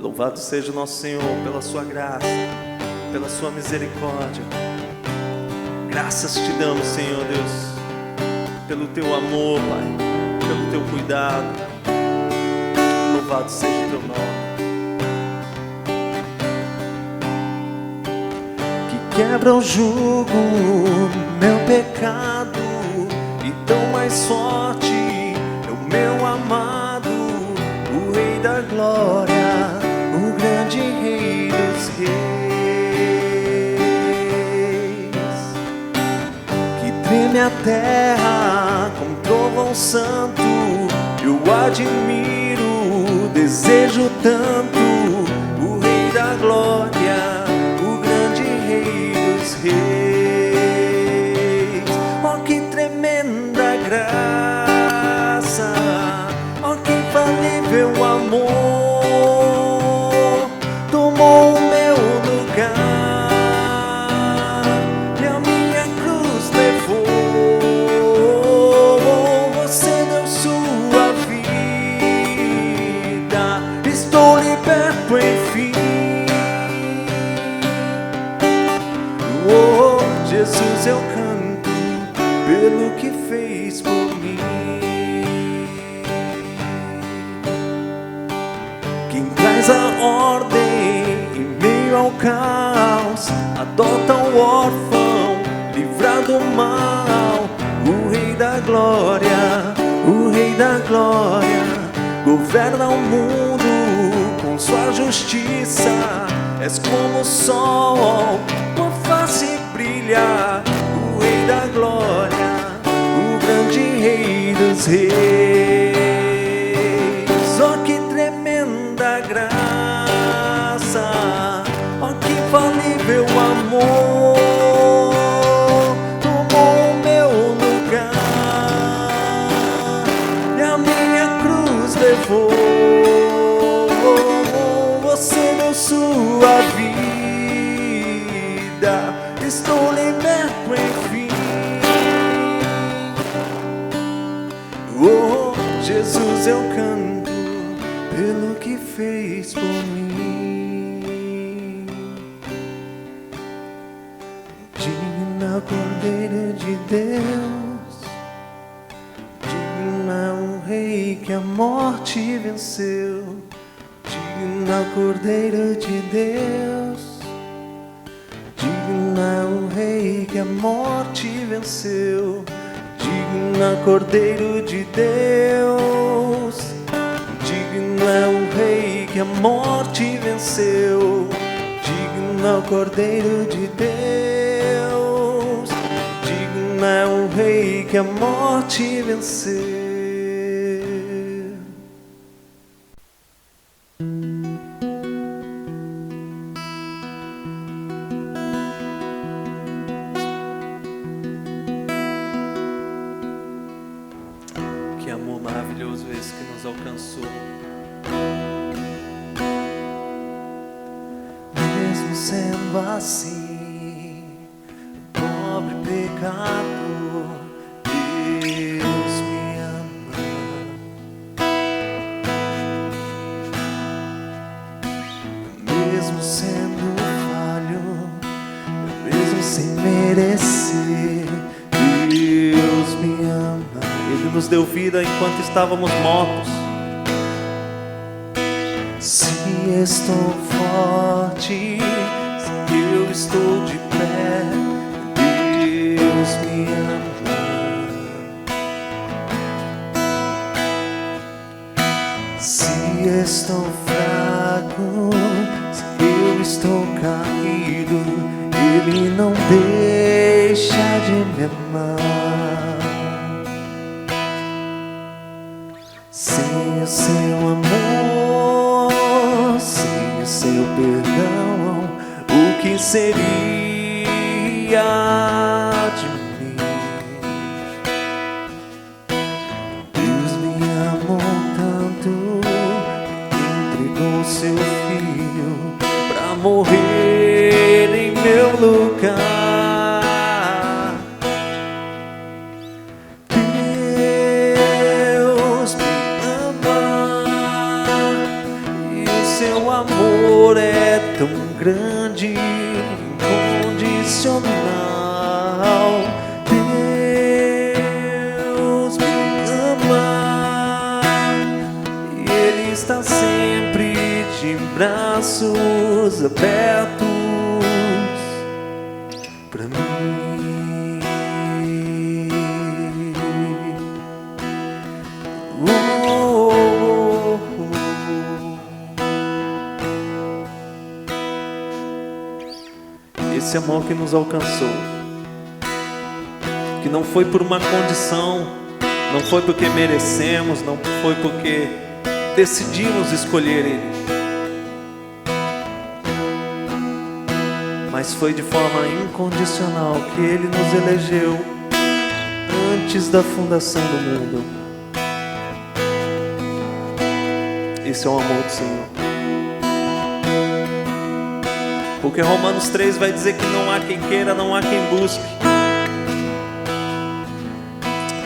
Louvado seja o nosso Senhor pela sua graça, pela sua misericórdia. Graças te damos, Senhor Deus, pelo teu amor, Pai, pelo teu cuidado. Louvado seja o teu nome. Que quebra o jugo, meu pecado, e tão mais forte é o meu amado, o Rei da Glória, o grande Rei dos Reis. Que treme a terra com trovão santo, eu admiro, desejo tanto o Rei da Glória, o grande Rei dos Reis. Oh, que tremenda graça, oh, que infalível amor, tomou o meu lugar e a minha cruz levou. Você deu sua vida, estou liberto enfim. Oh, Jesus, eu canto pelo que fez por mim. Quem traz a ordem em meio ao caos, adota o órfão, livra do mal, o Rei da Glória, o Rei da Glória, governa o mundo com sua justiça. És como o sol, tua face brilha, o Rei da Glória, o grande Rei dos Reis. Oh, que tremenda graça, oh, que infalível amor, tomou o meu lugar e a minha cruz levou. Você deu sua vida, estou liberto enfim. Oh, Jesus, eu canto pelo que fez por mim. Digna Cordeiro de Deus, digna o Rei que a morte venceu. Digna Cordeiro de Deus, digna o Rei que a morte venceu. Digna Cordeiro de Deus, digna o Rei que a morte venceu. Digna Cordeiro de Deus, digna o Rei que a morte venceu. Que amor maravilhoso esse que nos alcançou. Mesmo sendo assim, pobre pecador, Deus me ama. Mesmo sendo falho, mesmo sem merecer, Deus me ama. Ele nos deu vida enquanto estávamos mortos. Se estou forte, se eu estou de pé, Deus me ama. Se estou fraco, se eu estou caído, Ele não deixa de me amar. Sem o seu amor, sem o seu perdão, o que seria de mim? Deus me amou tanto, entregou seu filho pra morrer em meu lugar. seu amor é tão grande, incondicional. Deus me ama e Ele está sempre de braços abertos pra mim. Esse amor que nos alcançou, que não foi por uma condição, não foi porque merecemos, não foi porque decidimos escolher Ele, mas foi de forma incondicional que Ele nos elegeu antes da fundação do mundo. Esse é o amor do Senhor. Porque Romanos 3 vai dizer que não há quem queira, não há quem busque.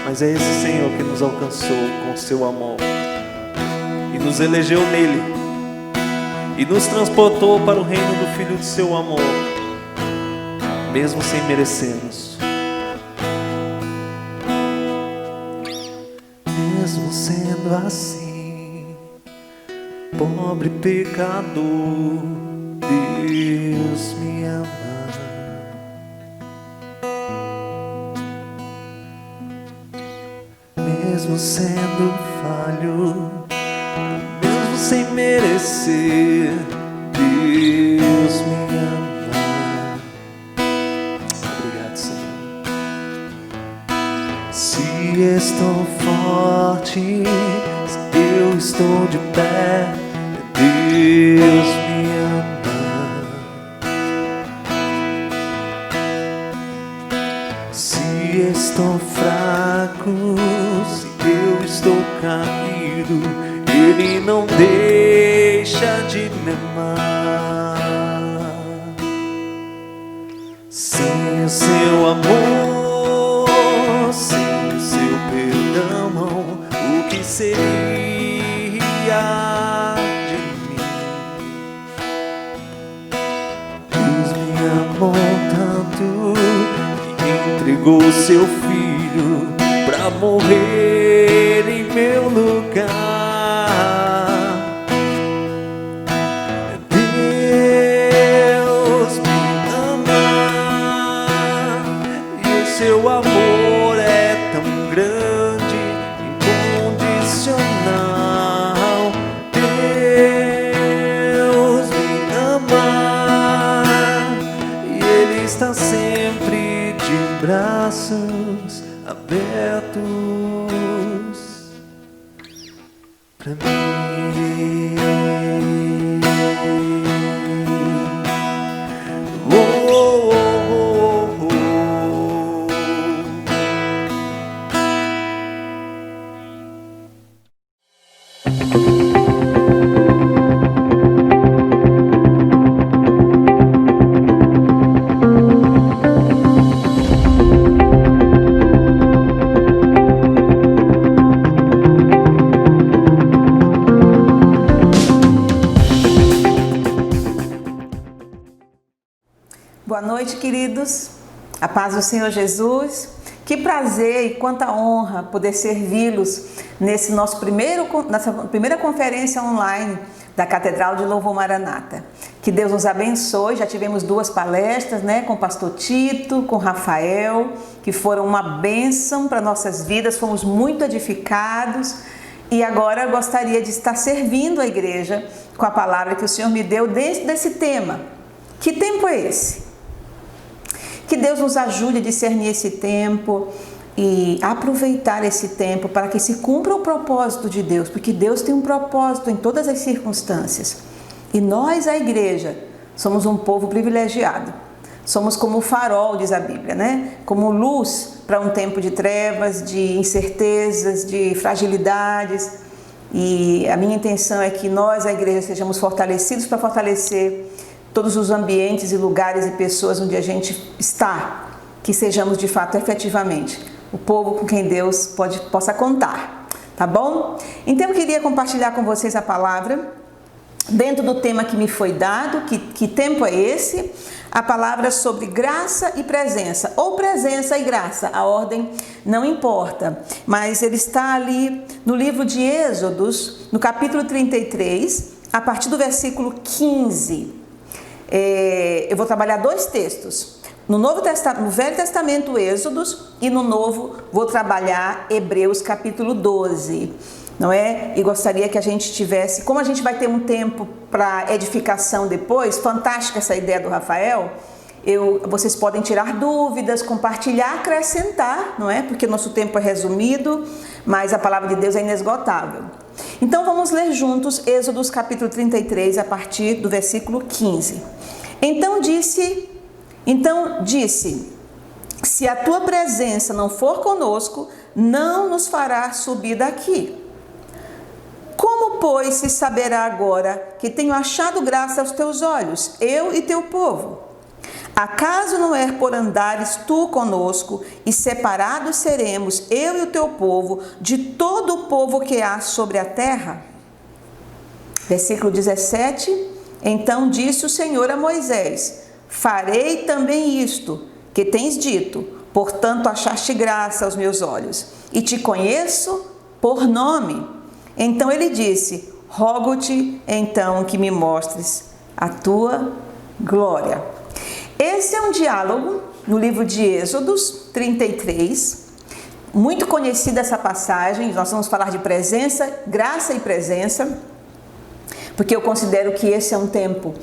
Mas é esse Senhor que nos alcançou com seu amor e nos elegeu nele e nos transportou para o reino do Filho de seu amor, mesmo sem merecermos. Mesmo sendo assim, pobre pecador, Deus me ama. Mesmo sendo falho, mesmo sem merecer, Deus me ama. Obrigado, Senhor. Se estou forte, se eu estou de pé, Deus me ama. Se estou fraco, se eu estou caído, Ele não deixa de me amar. Sem o seu amor, sem o seu perdão, o que seria de mim? Deus me amou tanto, entregou seu filho pra morrer em meu lugar. Deus me ama e o seu amor é tão grande, incondicional. Deus me ama e Ele está sempre de braços abertos pra mim. Oh, oh, oh, oh. Boa noite, queridos. A paz do Senhor Jesus. Que prazer e quanta honra poder servi-los nessa nossa primeira conferência online da Catedral de Louvor Maranata. Que Deus nos abençoe. Já tivemos 2 palestras, com o pastor Tito, com o Rafael, que foram uma bênção para nossas vidas. Fomos muito edificados. E agora eu gostaria de estar servindo a igreja com a palavra que o Senhor me deu dentro desse tema. Que tempo é esse? Que Deus nos ajude a discernir esse tempo e aproveitar esse tempo para que se cumpra o propósito de Deus, porque Deus tem um propósito em todas as circunstâncias. E nós, a igreja, somos um povo privilegiado. Somos como o farol, diz a Bíblia, Como luz para um tempo de trevas, de incertezas, de fragilidades. E a minha intenção é que nós, a igreja, sejamos fortalecidos para fortalecer todos os ambientes e lugares e pessoas onde a gente está, que sejamos de fato, efetivamente, o povo com quem Deus possa contar, tá bom? Então eu queria compartilhar com vocês a palavra dentro do tema que me foi dado, que tempo é esse? A palavra sobre graça e presença, ou presença e graça, a ordem não importa, mas ele está ali no livro de Êxodos, no capítulo 33, a partir do versículo 15. Eu vou trabalhar dois textos, no Velho Testamento, Êxodos, e no Novo vou trabalhar Hebreus capítulo 12. Não é? E gostaria que a gente tivesse, como a gente vai ter um tempo para edificação depois, fantástica essa ideia do Rafael, vocês podem tirar dúvidas, compartilhar, acrescentar, não é? Porque nosso tempo é resumido, mas a palavra de Deus é inesgotável. Então vamos ler juntos Êxodos capítulo 33, a partir do versículo 15. Então disse, se a tua presença não for conosco, não nos fará subir daqui. Como, pois, se saberá agora que tenho achado graça aos teus olhos, eu e teu povo? Acaso não é por andares tu conosco, e separados seremos, eu e o teu povo, de todo o povo que há sobre a terra? Versículo 17, então disse o Senhor a Moisés, farei também isto, que tens dito, portanto achaste graça aos meus olhos, e te conheço por nome. Então ele disse, rogo-te então que me mostres a tua glória. Esse é um diálogo no livro de Êxodos 33, muito conhecida essa passagem. Nós vamos falar de presença, graça e presença, porque eu considero que esse é um tempo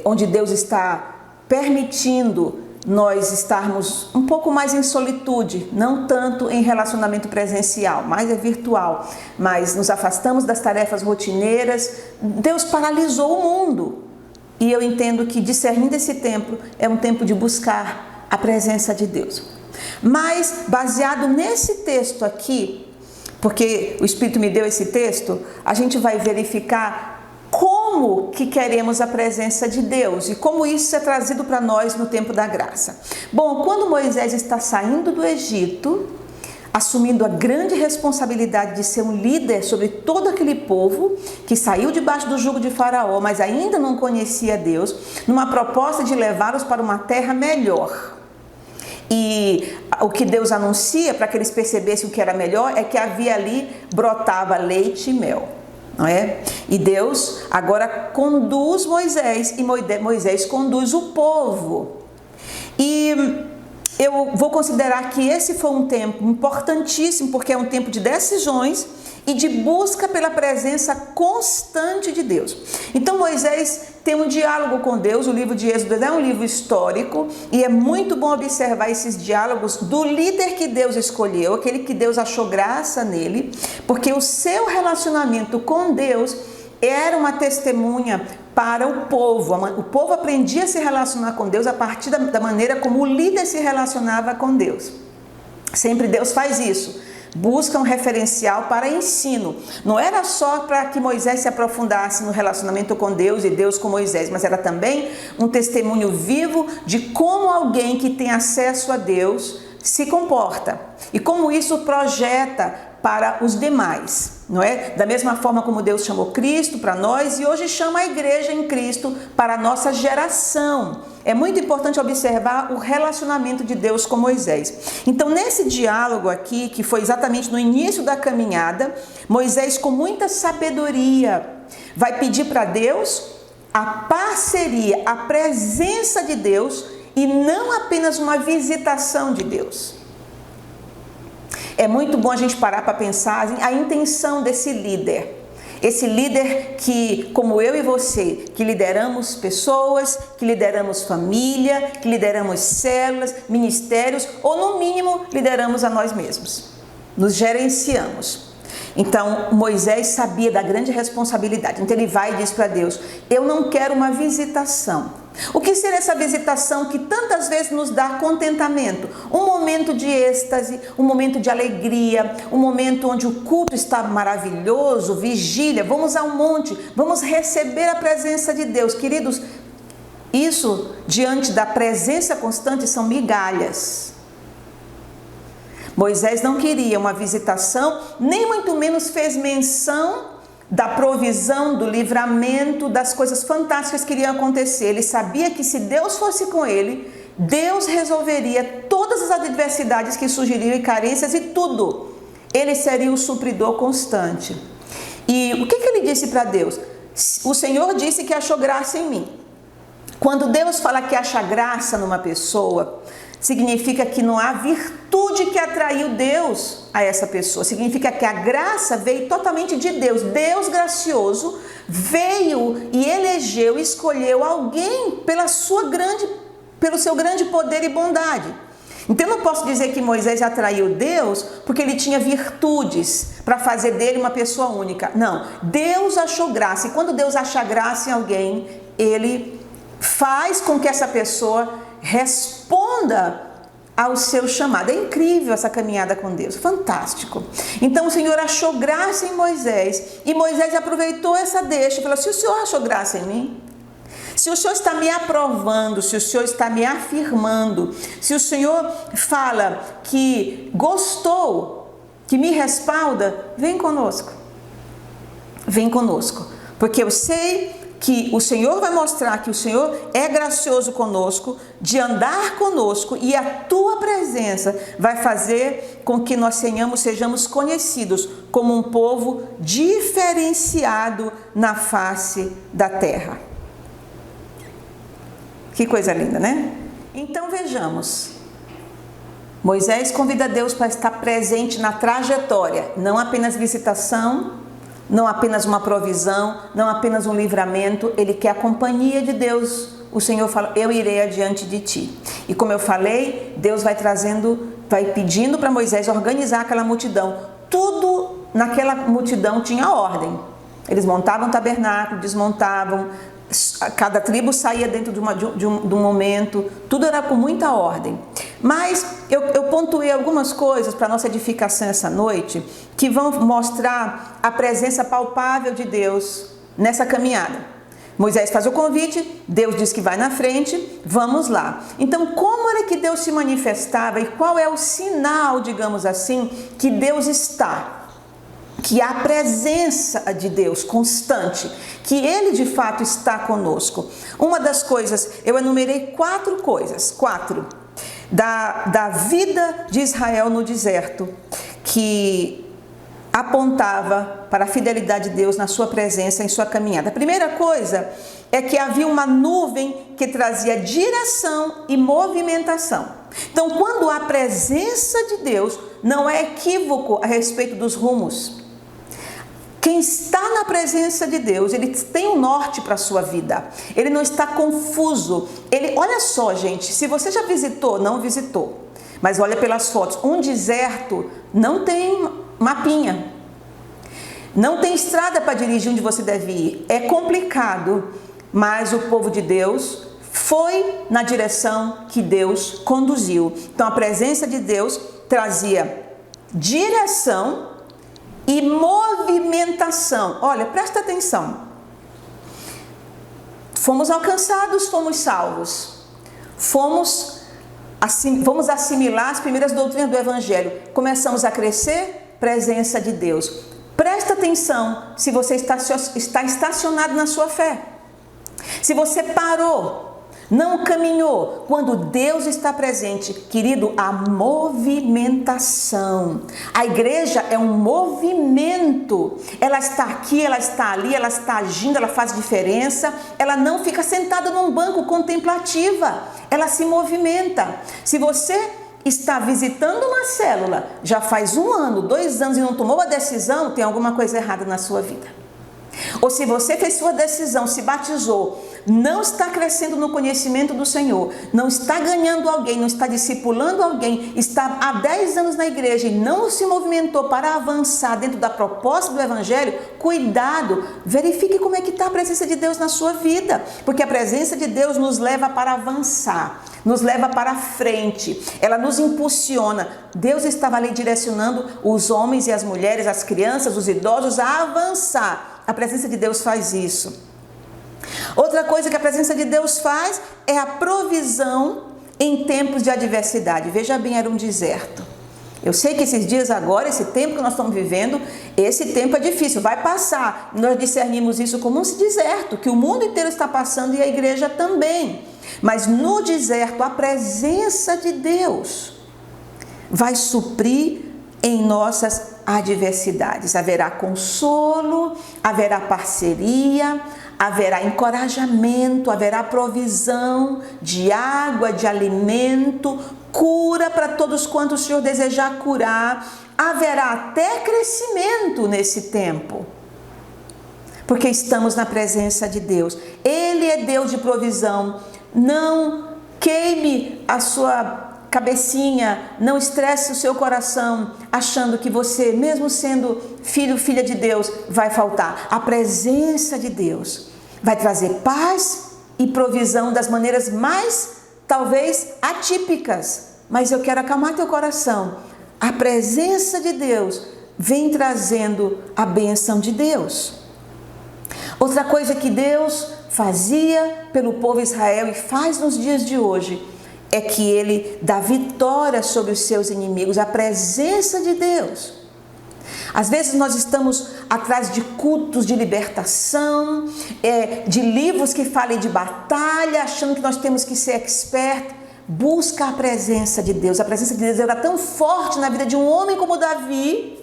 onde Deus está permitindo nós estarmos um pouco mais em solitude, não tanto em relacionamento presencial, mais é virtual, mas nos afastamos das tarefas rotineiras. Deus paralisou o mundo e eu entendo que discernindo esse tempo é um tempo de buscar a presença de Deus. Mas baseado nesse texto aqui, porque o Espírito me deu esse texto, a gente vai verificar como que queremos a presença de Deus e como isso é trazido para nós no tempo da graça. Bom, quando Moisés está saindo do Egito, assumindo a grande responsabilidade de ser um líder sobre todo aquele povo que saiu debaixo do jugo de Faraó, mas ainda não conhecia Deus, numa proposta de levá-los para uma terra melhor. E o que Deus anuncia para que eles percebessem o que era melhor é que havia ali, brotava leite e mel. Não é? E Deus agora conduz Moisés e Moisés conduz o povo. E eu vou considerar que esse foi um tempo importantíssimo, porque é um tempo de decisões e de busca pela presença constante de Deus. Então Moisés tem um diálogo com Deus. O livro de Êxodo é um livro histórico e é muito bom observar esses diálogos do líder que Deus escolheu, aquele que Deus achou graça nele, porque o seu relacionamento com Deus era uma testemunha para o povo. O povo aprendia a se relacionar com Deus a partir da maneira como o líder se relacionava com Deus. Sempre Deus faz isso. Busca um referencial para ensino. Não era só para que Moisés se aprofundasse no relacionamento com Deus e Deus com Moisés, mas era também um testemunho vivo de como alguém que tem acesso a Deus se comporta e como isso projeta para os demais, não é? Da mesma forma como Deus chamou Cristo para nós e hoje chama a igreja em Cristo para a nossa geração. É muito importante observar o relacionamento de Deus com Moisés. Então, nesse diálogo aqui, que foi exatamente no início da caminhada, Moisés, com muita sabedoria, vai pedir para Deus a parceria, a presença de Deus e não apenas uma visitação de Deus. É muito bom a gente parar para pensar a intenção desse líder. Esse líder que, como eu e você, que lideramos pessoas, que lideramos família, que lideramos células, ministérios, ou no mínimo lideramos a nós mesmos. Nos gerenciamos. Então, Moisés sabia da grande responsabilidade. Então, ele vai e diz para Deus, eu não quero uma visitação. O que seria essa visitação que tantas vezes nos dá contentamento? Um momento de êxtase, um momento de alegria, um momento onde o culto está maravilhoso, vigília, vamos ao monte, vamos receber a presença de Deus. Queridos, isso diante da presença constante são migalhas. Moisés não queria uma visitação, nem muito menos fez menção da provisão, do livramento, das coisas fantásticas que iriam acontecer. Ele sabia que se Deus fosse com ele, Deus resolveria todas as adversidades que surgiriam e carências e tudo. Ele seria o supridor constante. E o que ele disse para Deus? O Senhor disse que achou graça em mim. Quando Deus fala que acha graça numa pessoa, significa que não há virtude que atraiu Deus a essa pessoa. Significa que a graça veio totalmente de Deus. Deus gracioso veio e elegeu, escolheu alguém pelo seu grande poder e bondade. Então eu não posso dizer que Moisés atraiu Deus porque ele tinha virtudes para fazer dele uma pessoa única. Não, Deus achou graça. E quando Deus acha graça em alguém, ele faz com que essa pessoa responda ao seu chamado. É incrível essa caminhada com Deus, fantástico. Então o Senhor achou graça em Moisés e Moisés aproveitou essa deixa e falou: se o Senhor achou graça em mim, se o Senhor está me aprovando, se o Senhor está me afirmando, se o Senhor fala que gostou, que me respalda, vem conosco. Vem conosco, porque eu sei que o Senhor vai mostrar que o Senhor é gracioso conosco, de andar conosco, e a tua presença vai fazer com que nós sejamos conhecidos como um povo diferenciado na face da terra. Que coisa linda, né? Então vejamos. Moisés convida Deus para estar presente na trajetória, não apenas visitação, não apenas uma provisão, não apenas um livramento, ele quer a companhia de Deus. O Senhor fala: eu irei adiante de ti. E como eu falei, Deus vai pedindo para Moisés organizar aquela multidão. Tudo naquela multidão tinha ordem. Eles montavam o tabernáculo, desmontavam, cada tribo saía dentro de um momento, tudo era com muita ordem. Mas eu pontuei algumas coisas para nossa edificação essa noite, que vão mostrar a presença palpável de Deus nessa caminhada. Moisés faz o convite, Deus diz que vai na frente, vamos lá. Então, como era que Deus se manifestava e qual é o sinal, digamos assim, que Deus está? Que há a presença de Deus constante, que Ele de fato está conosco. Uma das coisas, eu enumerei 4 coisas, da vida de Israel no deserto, que apontava para a fidelidade de Deus na sua presença, em sua caminhada. A primeira coisa é que havia uma nuvem que trazia direção e movimentação. Então, quando há presença de Deus, não é equívoco a respeito dos rumos. Quem está na presença de Deus, ele tem um norte para a sua vida. Ele não está confuso. Olha só, gente, se você já visitou, não visitou, mas olha pelas fotos, um deserto não tem mapinha. Não tem estrada para dirigir onde você deve ir. É complicado, mas o povo de Deus foi na direção que Deus conduziu. Então a presença de Deus trazia direção e movimentação. Olha, presta atenção. Fomos alcançados, fomos salvos. Vamos assimilar as primeiras doutrinas do Evangelho. Começamos a crescer, presença de Deus. Presta atenção se você está estacionado na sua fé. Se você parou, não caminhou, quando Deus está presente, querido, a movimentação. A igreja é um movimento. Ela está aqui, ela está ali, ela está agindo, ela faz diferença. Ela não fica sentada num banco contemplativa. Ela se movimenta. Se você está visitando uma célula já faz 1 ano, 2 anos e não tomou a decisão, tem alguma coisa errada na sua vida. Ou se você fez sua decisão, se batizou, não está crescendo no conhecimento do Senhor, não está ganhando alguém, não está discipulando alguém, está há 10 anos na igreja e não se movimentou para avançar dentro da proposta do Evangelho, cuidado, verifique como é que está a presença de Deus na sua vida, porque a presença de Deus nos leva para avançar, nos leva para frente, ela nos impulsiona. Deus estava ali direcionando os homens e as mulheres, as crianças, os idosos a avançar. A presença de Deus faz isso. Outra coisa que a presença de Deus faz é a provisão em tempos de adversidade. Veja bem, era um deserto. Eu sei que esses dias agora, esse tempo que nós estamos vivendo, esse tempo é difícil, vai passar. Nós discernimos isso como um deserto, que o mundo inteiro está passando e a igreja também. Mas no deserto, a presença de Deus vai suprir em nossas adversidades. Haverá consolo, haverá parceria, haverá encorajamento, haverá provisão de água, de alimento, cura para todos quantos o Senhor desejar curar. Haverá até crescimento nesse tempo, porque estamos na presença de Deus. Ele é Deus de provisão. Não queime a sua cabecinha, não estresse o seu coração achando que você, mesmo sendo filho, filha de Deus, vai faltar. A presença de Deus vai trazer paz e provisão das maneiras mais, talvez, atípicas. Mas eu quero acalmar teu coração. A presença de Deus vem trazendo a bênção de Deus. Outra coisa que Deus fazia pelo povo Israel e faz nos dias de hoje é que Ele dá vitória sobre os seus inimigos, a presença de Deus. Às vezes nós estamos atrás de cultos de libertação, de livros que falem de batalha, achando que nós temos que ser expert. Busca a presença de Deus. A presença de Deus era tão forte na vida de um homem como Davi,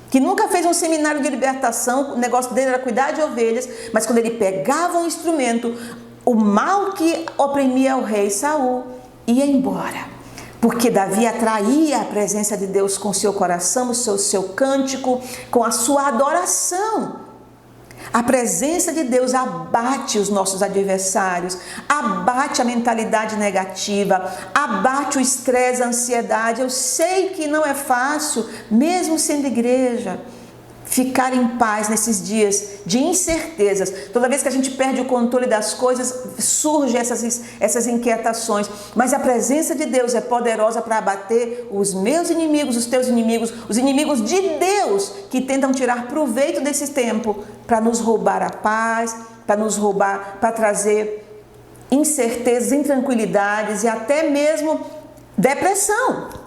que nunca fez um seminário de libertação, o negócio dele era cuidar de ovelhas, mas quando ele pegava um instrumento, o mal que oprimia o rei Saul ia embora, porque Davi atraía a presença de Deus com o seu coração, o seu cântico, com a sua adoração. A presença de Deus abate os nossos adversários, abate a mentalidade negativa, abate o estresse, a ansiedade. Eu sei que não é fácil, mesmo sendo igreja, ficar em paz nesses dias de incertezas. Toda vez que a gente perde o controle das coisas, surgem essas inquietações. Mas a presença de Deus é poderosa para abater os meus inimigos, os teus inimigos, os inimigos de Deus que tentam tirar proveito desse tempo para nos roubar a paz, para nos roubar, para trazer incertezas, intranquilidades e até mesmo depressão.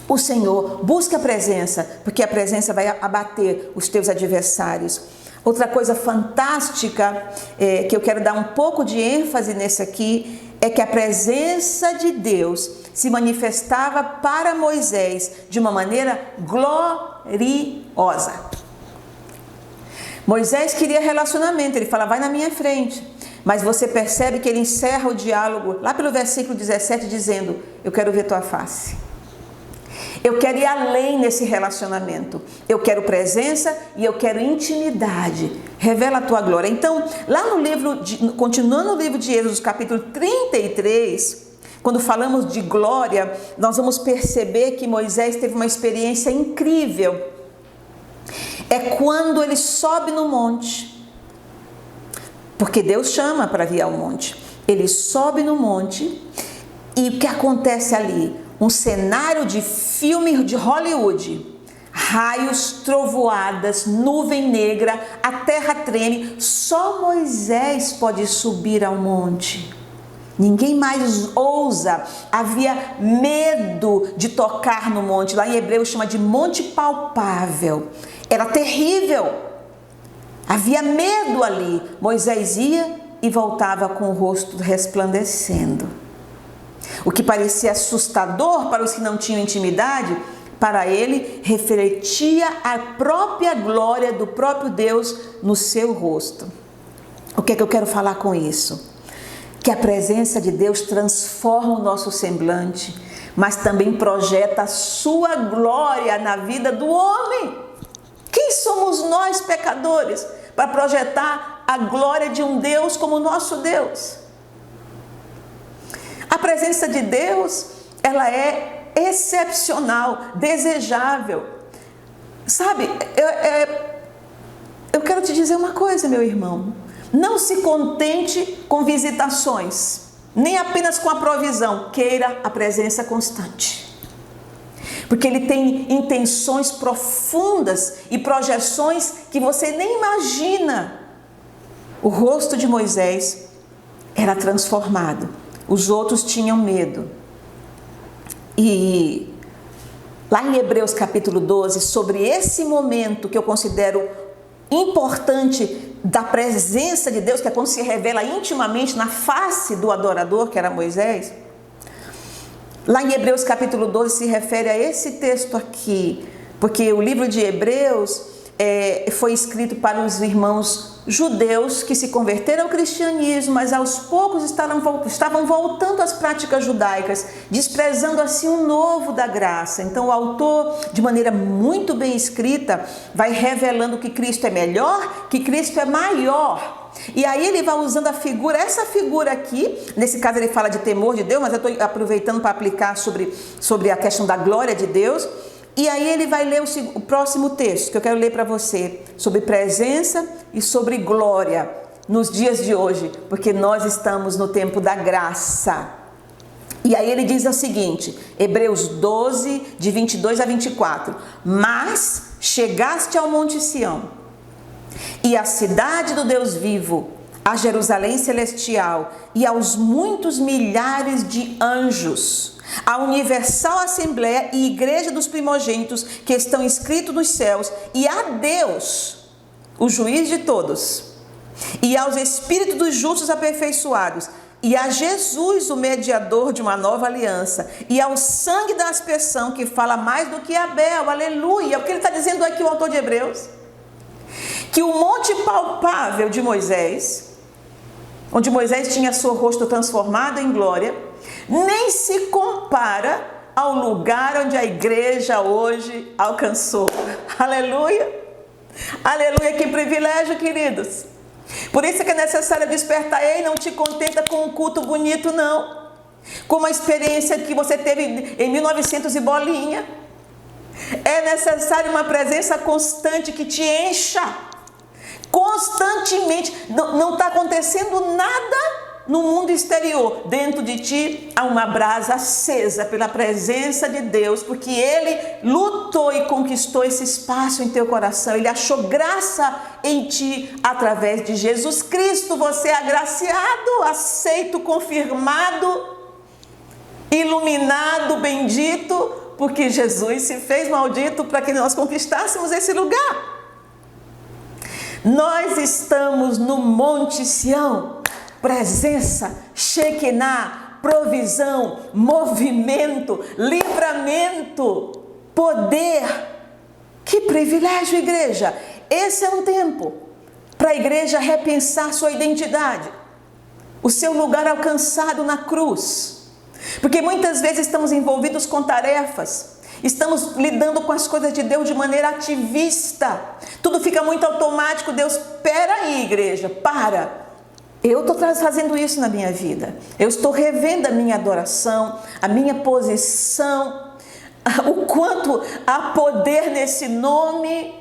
O Senhor, busca a presença, porque a presença vai abater os teus adversários. Outra coisa fantástica, que eu quero dar um pouco de ênfase nesse aqui, é que a presença de Deus se manifestava para Moisés de uma maneira gloriosa. Moisés queria relacionamento, ele fala, vai na minha frente. Mas você percebe que ele encerra o diálogo lá pelo versículo 17 dizendo, eu quero ver tua face. Eu quero ir além nesse relacionamento. Eu quero presença e eu quero intimidade. Revela a tua glória. Então, lá no livro, continuando no livro de Êxodo, capítulo 33, quando falamos de glória, nós vamos perceber que Moisés teve uma experiência incrível. É quando ele sobe no monte. Porque Deus chama para vir ao monte. Ele sobe no monte e o que acontece ali? Um cenário de filme de Hollywood, raios, trovoadas, nuvem negra, a terra treme, só Moisés pode subir ao monte. Ninguém mais ousa, havia medo de tocar no monte, lá em hebreu chama de monte palpável, era terrível, havia medo ali. Moisés ia e voltava com o rosto resplandecendo. O que parecia assustador para os que não tinham intimidade, para ele refletia a própria glória do próprio Deus no seu rosto. O que é que eu quero falar com isso? Que a presença de Deus transforma o nosso semblante, mas também projeta a sua glória na vida do homem. Quem somos nós, pecadores, para projetar a glória de um Deus como o nosso Deus? A presença de Deus, ela é excepcional, desejável. Sabe, eu quero te dizer uma coisa, meu irmão. Não se contente com visitações, nem apenas com a provisão. Queira a presença constante. Porque Ele tem intenções profundas e projeções que você nem imagina. O rosto de Moisés era transformado. Os outros tinham medo. E lá em Hebreus capítulo 12, sobre esse momento que eu considero importante da presença de Deus, que é quando se revela intimamente na face do adorador, que era Moisés. Lá em Hebreus capítulo 12 se refere a esse texto aqui, porque o livro de Hebreus foi escrito para os irmãos judeus que se converteram ao cristianismo, mas aos poucos estavam voltando às práticas judaicas, desprezando assim o novo da graça. Então o autor, de maneira muito bem escrita, vai revelando que Cristo é melhor, que Cristo é maior. E aí ele vai usando essa figura aqui, nesse caso ele fala de temor de Deus, mas eu estou aproveitando para aplicar sobre a questão da glória de Deus. E aí ele vai ler o próximo texto que eu quero ler para você, sobre presença e sobre glória nos dias de hoje, porque nós estamos no tempo da graça. E aí ele diz o seguinte, Hebreus 12, de 22 a 24. Mas chegaste ao Monte Sião, e à cidade do Deus vivo, a Jerusalém celestial, e aos muitos milhares de anjos, a universal assembleia e igreja dos primogênitos que estão inscritos nos céus, e a Deus, o juiz de todos, e aos espíritos dos justos aperfeiçoados, e a Jesus, o mediador de uma nova aliança, e ao sangue da aspersão, que fala mais do que Abel, aleluia. O que ele está dizendo aqui, o autor de Hebreus? Que o monte palpável de Moisés, onde Moisés tinha seu rosto transformado em glória, nem se compara ao lugar onde a igreja hoje alcançou. Aleluia! Aleluia! Que privilégio, queridos! Por isso que é necessário despertar. Ei, não te contenta com um culto bonito, não. Com uma experiência que você teve em 1900 e bolinha. É necessário uma presença constante que te encha. Constantemente. Não está acontecendo nada no mundo exterior. Dentro de ti há uma brasa acesa pela presença de Deus, porque Ele lutou e conquistou esse espaço em teu coração. Ele achou graça em ti através de Jesus Cristo. Você é agraciado, aceito, confirmado, iluminado, bendito, porque Jesus se fez maldito para que nós conquistássemos esse lugar. Nós estamos no Monte Sião. Presença, Shekinah, provisão, movimento, livramento, poder. Que privilégio, igreja! Esse é um tempo para a igreja repensar sua identidade, o seu lugar alcançado na cruz. Porque muitas vezes estamos envolvidos com tarefas, estamos lidando com as coisas de Deus de maneira ativista. Tudo fica muito automático. Deus, espera aí, igreja, para. Eu estou fazendo isso na minha vida. Eu estou revendo a minha adoração, a minha posição, o quanto há poder nesse nome.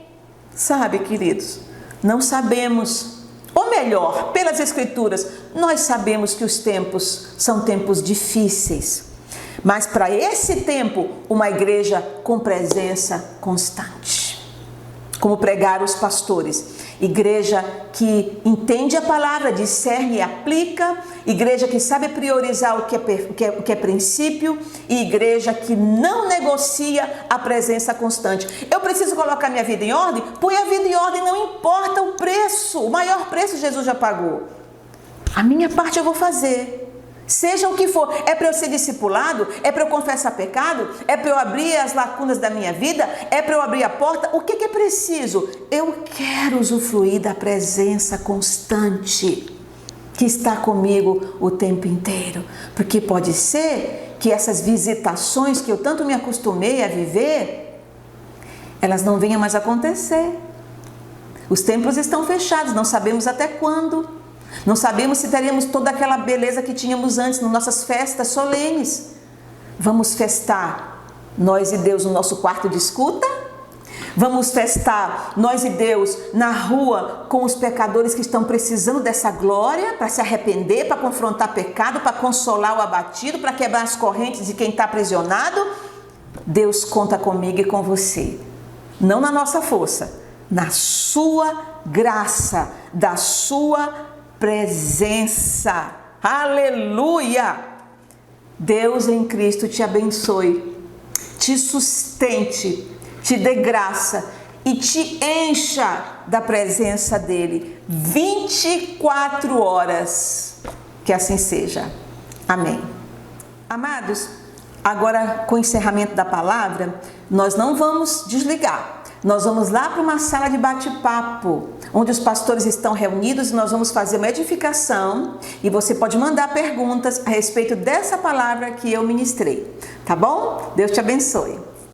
Sabe, queridos, não sabemos, ou melhor, pelas Escrituras, nós sabemos que os tempos são tempos difíceis. Mas para esse tempo, uma igreja com presença constante. Como pregaram os pastores. Igreja que entende a palavra, discerne e aplica. Igreja que sabe priorizar o que é princípio. E igreja que não negocia a presença constante. Eu preciso colocar minha vida em ordem? Põe a vida em ordem, não importa o preço. O maior preço Jesus já pagou. A minha parte eu vou fazer. Seja o que for, é para eu ser discipulado, é para eu confessar pecado, é para eu abrir as lacunas da minha vida, é para eu abrir a porta, o que é preciso? Eu quero usufruir da presença constante que está comigo o tempo inteiro, porque pode ser que essas visitações que eu tanto me acostumei a viver, elas não venham mais acontecer. Os templos estão fechados, não sabemos até quando. Não sabemos se teremos toda aquela beleza que tínhamos antes nas nossas festas solenes. Vamos festar nós e Deus no nosso quarto de escuta? Vamos festar nós e Deus na rua com os pecadores que estão precisando dessa glória, para se arrepender, para confrontar pecado, para consolar o abatido, para quebrar as correntes de quem está aprisionado? Deus conta comigo e com você. Não na nossa força, na sua graça, da sua presença. Aleluia! Deus em Cristo te abençoe, te te sustente, te dê graça e te encha da presença dele 24 horas. Que assim seja. Amém. Amados, agora com o encerramento da palavra, nós não vamos desligar. Nós vamos lá para uma sala de bate-papo, onde os pastores estão reunidos e nós vamos fazer uma edificação e você pode mandar perguntas a respeito dessa palavra que eu ministrei. Tá bom? Deus te abençoe.